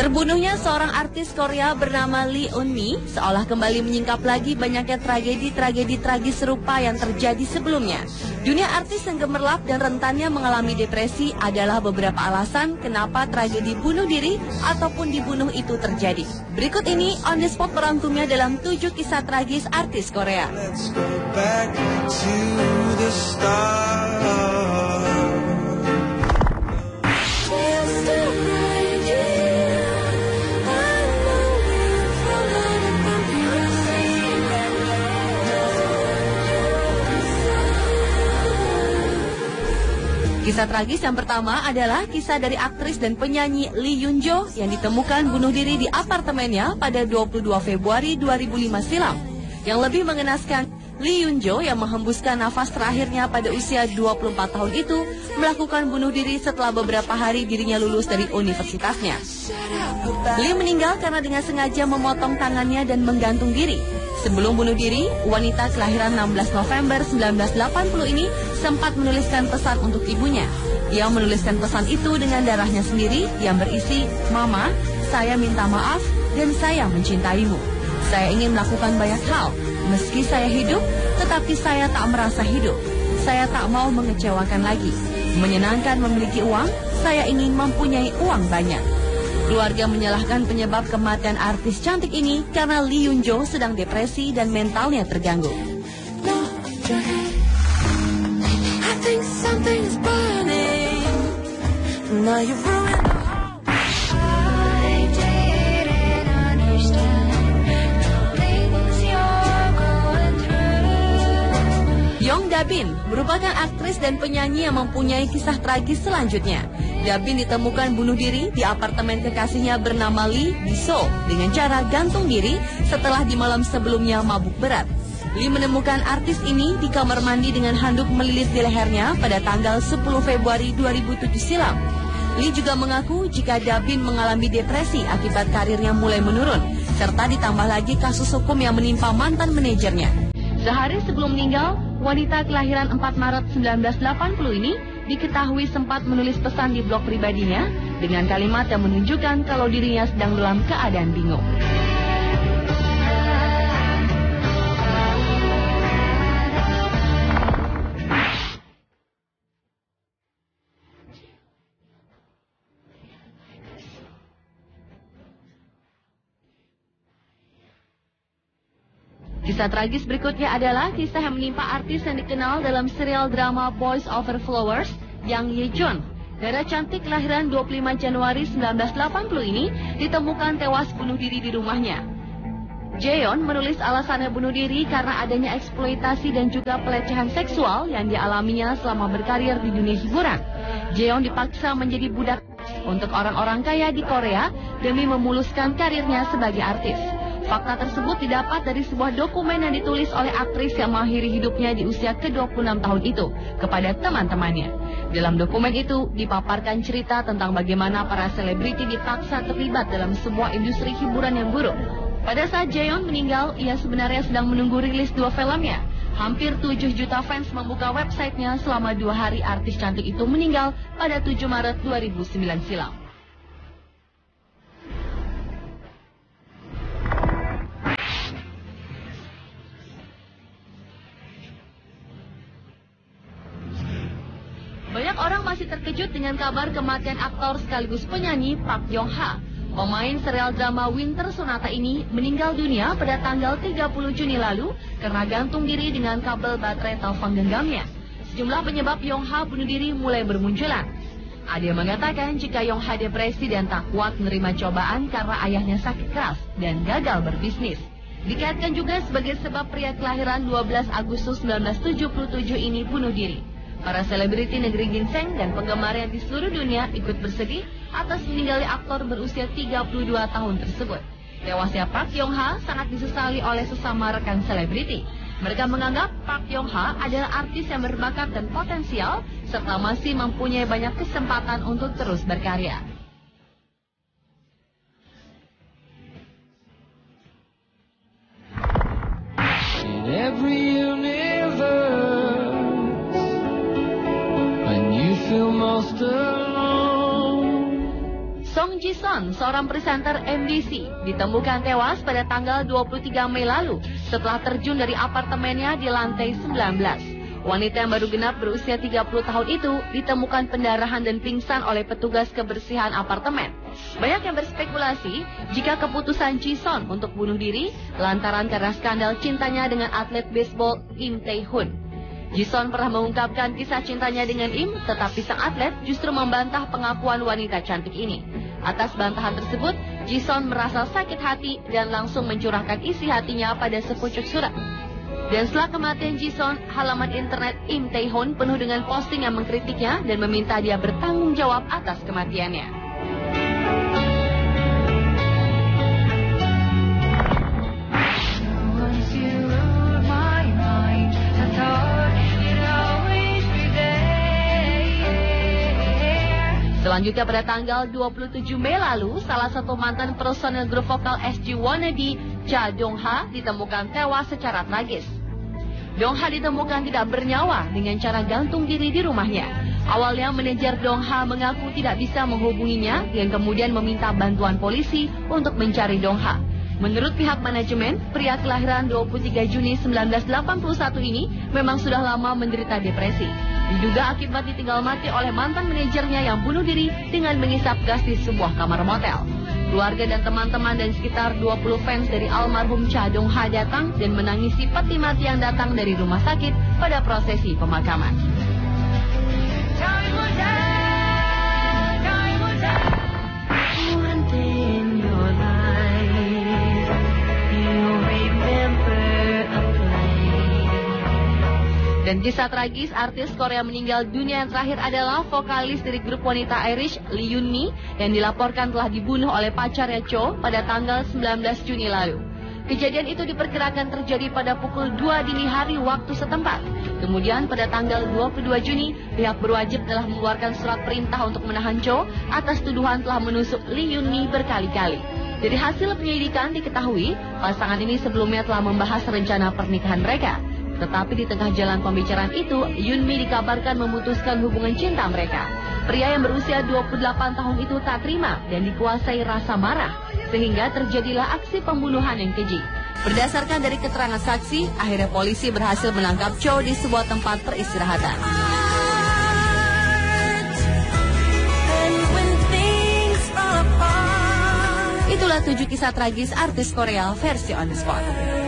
Terbunuhnya seorang artis Korea bernama Lee Eun-mi seolah kembali menyingkap lagi banyaknya tragedi-tragedi tragis serupa yang terjadi sebelumnya. Dunia artis yang gemerlap dan rentannya mengalami depresi adalah beberapa alasan kenapa tragedi bunuh diri ataupun dibunuh itu terjadi. Berikut ini on the spot merangkumnya dalam 7 kisah tragis artis Korea. Let's go back to the start. Kisah tragis yang pertama adalah kisah dari aktris dan penyanyi Lee Yoon-jo yang ditemukan bunuh diri di apartemennya pada 22 Februari 2005 silam. Yang lebih mengenaskan, Lee Yoon-jo yang menghembuskan nafas terakhirnya pada usia 24 tahun itu melakukan bunuh diri setelah beberapa hari dirinya lulus dari universitasnya. Lee meninggal karena dengan sengaja memotong tangannya dan menggantung diri. Sebelum bunuh diri, wanita kelahiran 16 November 1980 ini sempat menuliskan pesan untuk ibunya. Ia menuliskan pesan itu dengan darahnya sendiri yang berisi, "Mama, saya minta maaf dan saya mencintaimu. Saya ingin melakukan banyak hal. Meski saya hidup, tetapi saya tak merasa hidup. Saya tak mau mengecewakan lagi. Menyenangkan memiliki uang, saya ingin mempunyai uang banyak." Keluarga menyalahkan penyebab kematian artis cantik ini karena Lee Yoon-jo sedang depresi dan mentalnya terganggu. Yong Da-bin merupakan aktris dan penyanyi yang mempunyai kisah tragis selanjutnya. Da-bin ditemukan bunuh diri di apartemen kekasihnya bernama Lee di Seoul dengan cara gantung diri setelah di malam sebelumnya mabuk berat. Lee menemukan artis ini di kamar mandi dengan handuk melilit di lehernya pada tanggal 10 Februari 2007 silam. Lee juga mengaku jika Da-bin mengalami depresi akibat karirnya mulai menurun, serta ditambah lagi kasus hukum yang menimpa mantan manajernya. Sehari sebelum meninggal, wanita kelahiran 4 Maret 1980 ini diketahui sempat menulis pesan di blog pribadinya dengan kalimat yang menunjukkan kalau dirinya sedang dalam keadaan bingung. Kisah tragis berikutnya adalah kisah yang menimpa artis yang dikenal dalam serial drama Boys Over Flowers, Yang Ye-jun. Dara cantik kelahiran 25 Januari 1980 ini ditemukan tewas bunuh diri di rumahnya. Jaeon menulis alasannya bunuh diri karena adanya eksploitasi dan juga pelecehan seksual yang dialaminya selama berkarir di dunia hiburan. Jaeon dipaksa menjadi budak untuk orang-orang kaya di Korea demi memuluskan karirnya sebagai artis. Fakta tersebut didapat dari sebuah dokumen yang ditulis oleh aktris yang mengakhiri hidupnya di usia ke-26 tahun itu kepada teman-temannya. Dalam dokumen itu dipaparkan cerita tentang bagaimana para selebriti dipaksa terlibat dalam sebuah industri hiburan yang buruk. Pada saat Jaeon meninggal, ia sebenarnya sedang menunggu rilis 2 filmnya. Hampir 7 juta fans membuka websitenya selama 2 hari artis cantik itu meninggal pada 7 Maret 2009 silam. Banyak orang masih terkejut dengan kabar kematian aktor sekaligus penyanyi Park Yong-ha. Pemain serial drama Winter Sonata ini meninggal dunia pada tanggal 30 Juni lalu karena gantung diri dengan kabel baterai telepon genggamnya. Sejumlah penyebab Yong-ha bunuh diri mulai bermunculan. Ada yang mengatakan jika Yong-ha depresi dan tak kuat menerima cobaan karena ayahnya sakit keras dan gagal berbisnis. Dikaitkan juga sebagai sebab pria kelahiran 12 Agustus 1977 ini bunuh diri. Para selebriti negeri ginseng dan penggemarnya di seluruh dunia ikut bersedih atas meninggalnya aktor berusia 32 tahun tersebut. Tewasnya Park Yong-ha sangat disesali oleh sesama rekan selebriti. Mereka menganggap Park Yong-ha adalah artis yang berbakat dan potensial, serta masih mempunyai banyak kesempatan untuk terus berkarya. In every universe, when you feel most alone. Song Ji Ji-sun, seorang presenter MBC, ditemukan tewas pada tanggal 23 Mei lalu setelah terjun dari apartemennya di lantai 19. Wanita yang baru genap berusia 30 tahun itu ditemukan pendarahan dan pingsan oleh petugas kebersihan apartemen. Banyak yang berspekulasi jika keputusan Ji-sun untuk bunuh diri lantaran karena skandal cintanya dengan atlet baseball Im Tae-hoon. Ji-sun pernah mengungkapkan kisah cintanya dengan Im, tetapi sang atlet justru membantah pengakuan wanita cantik ini. Atas bantahan tersebut, Ji-sun merasa sakit hati dan langsung mencurahkan isi hatinya pada sepucuk surat. Dan setelah kematian Ji-sun, halaman internet Im Tae-hoon penuh dengan posting yang mengkritiknya dan meminta dia bertanggung jawab atas kematiannya. Selanjutnya pada tanggal 27 Mei lalu, salah satu mantan personel grup vokal SG Wannabe, Cha Dong-ha, ditemukan tewas secara tragis. Dong-ha ditemukan tidak bernyawa dengan cara gantung diri di rumahnya. Awalnya manajer Dong-ha mengaku tidak bisa menghubunginya dan kemudian meminta bantuan polisi untuk mencari Dong-ha. Menurut pihak manajemen, pria kelahiran 23 Juni 1981 ini memang sudah lama menderita depresi. Diduga akibat ditinggal mati oleh mantan manajernya yang bunuh diri dengan mengisap gas di sebuah kamar motel. Keluarga dan teman-teman dan sekitar 20 fans dari almarhum Cha Dong-ha datang dan menangisi peti mati yang datang dari rumah sakit pada prosesi pemakaman. Dan kisah tragis artis Korea meninggal dunia yang terakhir adalah vokalis dari grup wanita Irish Lee Yoon-mi yang dilaporkan telah dibunuh oleh pacarnya Cho pada tanggal 19 Juni lalu. Kejadian itu diperkirakan terjadi pada pukul 2 dini hari waktu setempat. Kemudian pada tanggal 22 Juni, pihak berwajib telah mengeluarkan surat perintah untuk menahan Cho atas tuduhan telah menusuk Lee Yoon-mi berkali-kali. Dari hasil penyelidikan diketahui, pasangan ini sebelumnya telah membahas rencana pernikahan mereka. Tetapi di tengah jalan pembicaraan itu, Yoon-mi dikabarkan memutuskan hubungan cinta mereka. Pria yang berusia 28 tahun itu tak terima dan dikuasai rasa marah, sehingga terjadilah aksi pembunuhan yang keji. Berdasarkan dari keterangan saksi, akhirnya polisi berhasil menangkap Cho di sebuah tempat peristirahatan. Itulah 7 kisah tragis artis Korea versi On The Spot.